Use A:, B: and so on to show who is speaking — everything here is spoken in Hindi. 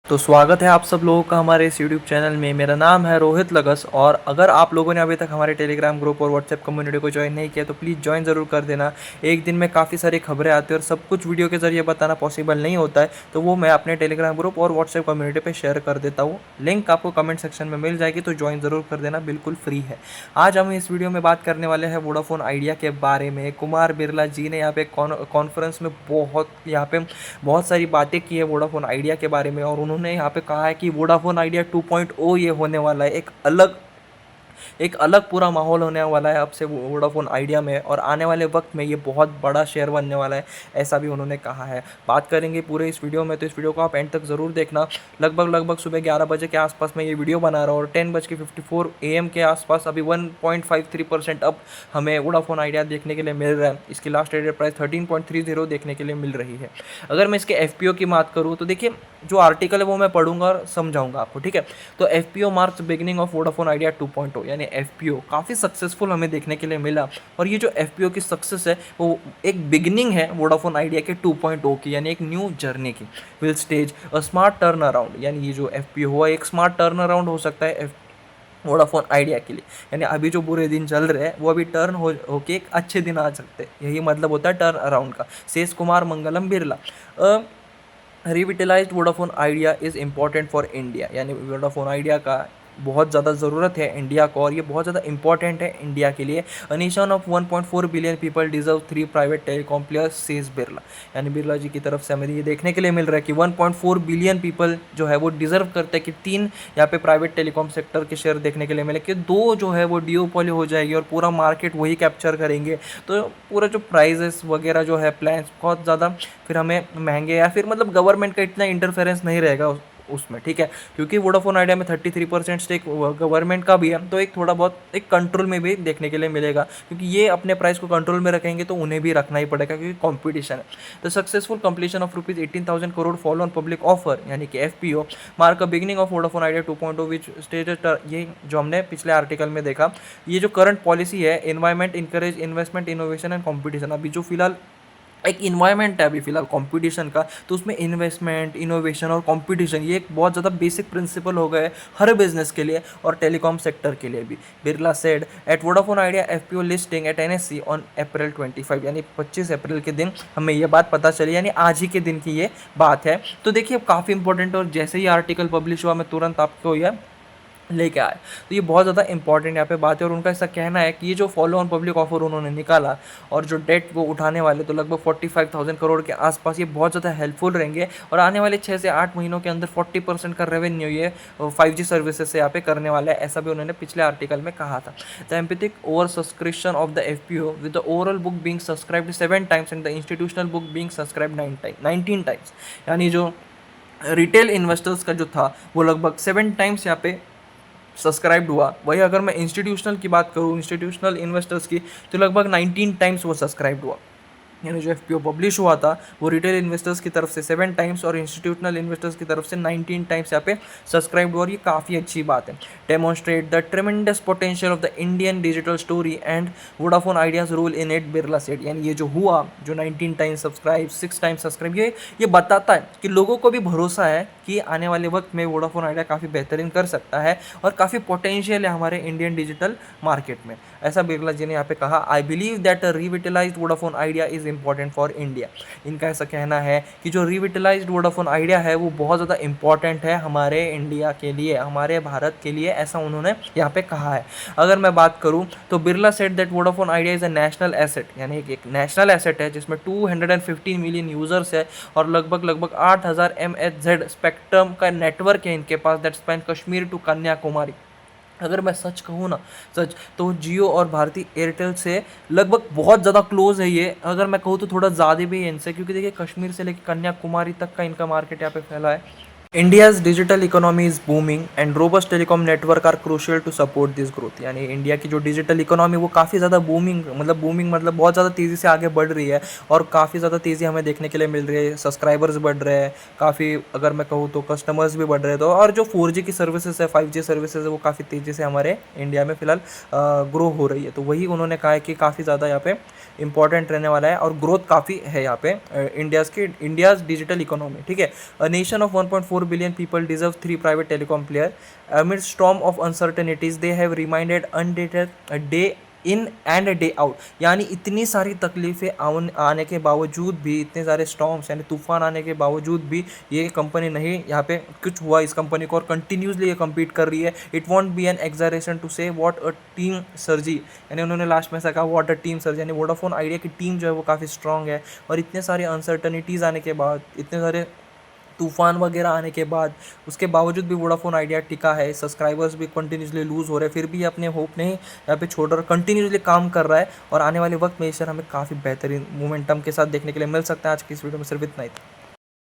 A: तो स्वागत है आप सब लोगों का हमारे इस यूट्यूब चैनल में। मेरा नाम है रोहित लगस और अगर आप लोगों ने अभी तक हमारे टेलीग्राम ग्रुप और व्हाट्सएप कम्युनिटी को ज्वाइन नहीं किया तो प्लीज़ ज्वाइन ज़रूर कर देना। एक दिन में काफ़ी सारी खबरें आती हैं और सब कुछ वीडियो के ज़रिए बताना पॉसिबल नहीं होता है, तो वो मैं अपने टेलीग्राम ग्रुप और व्हाट्सएप कम्युनिटी पर शेयर कर देता हूँ। लिंक आपको कमेंट सेक्शन में मिल जाएगी, तो ज्वाइन ज़रूर कर देना, बिल्कुल फ्री है। आज हम इस वीडियो में बात करने वाले हैं वोडाफोन आइडिया के बारे में। कुमार बिरला जी ने यहाँ पे कॉन्फ्रेंस में बहुत सारी बातें की है वोडाफोन आइडिया के बारे में, और उन्होंने यहाँ पे कहा है कि वोडाफोन आइडिया 2.0 ये होने वाला है। एक अलग पूरा माहौल होने वाला है अब से वोडाफोन आइडिया में, और आने वाले वक्त में ये बहुत बड़ा शेयर बनने वाला है, ऐसा भी उन्होंने कहा है। बात करेंगे पूरे इस वीडियो में, तो इस वीडियो को आप एंड तक ज़रूर देखना। लगभग सुबह 11 बजे के आसपास में ये वीडियो बना रहा हूँ और 10:54 AM के आसपास अभी 1.53% अब हमें वोडाफोन आइडिया देखने के लिए मिल रहा है। इसकी लास्ट ट्रेडेड प्राइस 13.30 देखने के लिए मिल रही है। अगर मैं इसके एफ की बात करूँ तो देखिए, जो आर्टिकल है वो मैं पढ़ूंगा और समझाऊंगा आपको, ठीक है। तो F marks beginning of Vodafone idea 2.0, यानी एफ काफ़ी सक्सेसफुल हमें देखने के लिए मिला। और ये जो एफ की सक्सेस है वो एक बिगिनिंग है वोडाफोन आइडिया के 2.0 की, यानी एक न्यू जर्नी की। Will stage a smart turn around, यानी ये जो एफ हुआ एक स्मार्ट टर्न अराउंड हो सकता है वोडाफोन आइडिया के लिए। यानी अभी जो बुरे दिन चल रहे हैं वो अभी टर्न होके एक अच्छे दिन आ सकते हैं, यही मतलब होता है टर्न अराउंड का। Says Kumar Mangalam Birla. Revitalised Vodafone Idea is important for India, यानी वोडाफोन आइडिया का बहुत ज़्यादा ज़रूरत है इंडिया को, और ये बहुत ज़्यादा इंपॉर्टेंट है इंडिया के लिए। A nation of 1.4 billion people deserve 3 private telecom players, says Birla. यानी बिरला जी की तरफ से हमें ये देखने के लिए मिल रहा है कि 1.4 बिलियन पीपल जो है वो डिजर्व करते हैं कि 3 यहाँ पे प्राइवेट टेलीकॉम सेक्टर के शेयर देखने के लिए मिले, कि 2 जो है वो डिओपोली हो जाएगी और पूरा मार्केट वही कैप्चर करेंगे। तो पूरा जो प्राइजेस वगैरह जो है प्लान्स बहुत ज़्यादा फिर हमें महंगे, या फिर मतलब गवर्नमेंट का इतना इंटरफेरेंस नहीं रहेगा उसमें, ठीक है। क्योंकि वोडाफोन आइडिया में 33% स्टेक गवर्नमेंट का भी है, तो एक थोड़ा बहुत एक कंट्रोल में भी देखने के लिए मिलेगा, क्योंकि ये अपने प्राइस को कंट्रोल में रखेंगे तो उन्हें भी रखना ही पड़ेगा, क्योंकि कॉम्पिटिशन है। The successful completion of ₹18,000 crore follow on public offer, यानी कि F mark a beginning of Vodafone idea 2.0 which stage, ये जो हमने पिछले आर्टिकल में देखा। ये जो करंट पॉलिसी है, environment encourage investment innovation and competition, अभी जो फिलहाल एक इन्वायरमेंट है अभी फिलहाल कंपटीशन का, तो उसमें इन्वेस्टमेंट इनोवेशन और कंपटीशन ये एक बहुत ज़्यादा बेसिक प्रिंसिपल हो गए हर बिजनेस के लिए और टेलीकॉम सेक्टर के लिए भी। Birla said at Vodafone Idea FPO listing at NSC on April 25, यानी 25 अप्रैल के दिन हमें ये बात पता चली, यानी आज ही के दिन की ये बात है। तो देखिए अब काफ़ी इंपॉर्टेंट, और जैसे ही आर्टिकल पब्लिश हुआ मैं तुरंत आपको यह लेके आए, तो ये बहुत ज़्यादा इंपॉर्टेंट यहाँ पे बात है। और उनका ऐसा कहना है कि ये जो फॉलो ऑन पब्लिक ऑफर उन्होंने निकाला और जो डेट वो उठाने वाले, तो लगभग 45,000 करोड़ के आसपास, ये बहुत ज़्यादा हेल्पफुल रहेंगे। और आने वाले 6 से 8 महीनों के अंदर 40% का रेवेन्यू ये 5G सर्विसेज से यहाँ पे करने वाला है, ऐसा भी उन्होंने पिछले आर्टिकल में कहा था। The empathic over subscription of the FPO with the overall book being subscribed 7 times and the institutional book being subscribed 19 times, यानी जो रिटेल इन्वेस्टर्स का जो था वो लगभग 7 टाइम्स यहाँ पे सब्सक्राइब्ड हुआ। वही अगर मैं इंस्टीट्यूशनल की बात करूँ, इंस्टीट्यूशनल इन्वेस्टर्स की, तो लगभग 19 टाइम्स वो सब्सक्राइब्ड हुआ। यानी जो एफपीओ पब्लिश हुआ था वो रिटेल इन्वेस्टर्स की तरफ से 7 टाइम्स और इंस्टीट्यूशनल इन्वेस्टर्स की तरफ से 19 टाइम्स यहाँ पे सब्सक्राइब हुआ, और ये काफ़ी अच्छी बात है। Demonstrate the tremendous potential of the Indian digital story and Vodafone Idea's role in it, Birla said. यानी ये जो हुआ, जो 19 टाइम्स सब्सक्राइब, 6 टाइम्स सब्सक्राइब, ये बताता है कि लोगों को भी भरोसा है कि आने वाले वक्त में वोडाफोन आइडिया काफ़ी बेहतरीन कर सकता है और काफ़ी पोटेंशियल है हमारे इंडियन डिजिटल मार्केट में, ऐसा बिरला जी ने यहाँ पे कहा। I believe that revitalised Vodafone Idea is important for India. इनका ऐसा कहना है कि जो रिविटलाइज्ड वोडाफोन आइडिया है वो बहुत ज़्यादा इंपॉर्टेंट है हमारे इंडिया के लिए, हमारे भारत के लिए, ऐसा उन्होंने यहाँ पे कहा है। अगर मैं बात करूँ तो Birla said that Vodafone Idea is a national asset, यानी एक नेशनल एसेट है जिसमें 215 मिलियन यूजर्स है और लगभग 8,000 MHz स्पेक्ट्रम का नेटवर्क है इनके पास, that span Kashmir to Kanyakumari. अगर मैं सच कहूँ ना, सच तो जियो और भारती एयरटेल से लगभग बहुत ज़्यादा क्लोज है ये। अगर मैं कहूँ तो थोड़ा ज़्यादा भी है इनसे, क्योंकि देखिए कश्मीर से लेकर कन्याकुमारी तक का इनका मार्केट यहाँ पे फैला है। India's digital economy is booming and robust telecom network are crucial to support this growth। यानी इंडिया की जो डिजिटल इकोनॉमी वो काफ़ी ज़्यादा बूमिंग मतलब बहुत ज़्यादा तेज़ी से आगे बढ़ रही है और काफ़ी ज़्यादा तेज़ी हमें देखने के लिए मिल रही है। सब्सक्राइबर्स बढ़ रहे हैं काफ़ी, अगर मैं कहूँ तो कस्टमर्स भी बढ़ रहे हैं, तो और जो 4G की सर्विसेज है, 5G सर्विसेज है, वो काफ़ी तेज़ी से हमारे इंडिया में फ़िलहाल ग्रो हो रही है। तो वही उन्होंने कहा है कि काफ़ी ज़्यादा यहाँ पे इंपॉर्टेंट रहने वाला है और ग्रोथ काफ़ी है यहाँ पे इंडियाज़ डिजिटल इकोनॉमी, ठीक है। A nation of 1.4 1.4 billion people deserve three private telecom player. Amid storm of uncertainties, they have remained undated a day in and day out, यानी इतनी सारी तकलीफ़ें आने के बावजूद भी, इतने सारे स्टॉर्म्स यानी तूफान आने के बावजूद भी ये कंपनी नहीं, यहाँ पे कुछ हुआ इस कंपनी को और कंटिन्यूसली ये कम्पीट कर रही है. It won't be an exaggeration to say what a team सर्जी, यानी उन्होंने लास्ट में ऐसा कहा व्हाट अ टीम सर्जी, यानी वोडाफोन आइडिया की टीम जो है वो काफ़ी स्ट्रॉन्ग है. और इतने सारे अनसर्टनिटीज़ आने के बाद, इतने सारे तूफान वगैरह आने के बाद, उसके बावजूद भी वोडाफोन आइडिया टिका है. सब्सक्राइबर्स भी कंटिन्यूसली लूज़ हो रहे हैं, फिर भी अपने होप नहीं यहाँ पे छोड़कर कंटिन्यूसली काम कर रहा है. और आने वाले वक्त में ये शेयर हमें काफ़ी बेहतरीन मोमेंटम के साथ देखने के लिए मिल सकता है. आज की इस वीडियो में सिर्फ इतना ही था.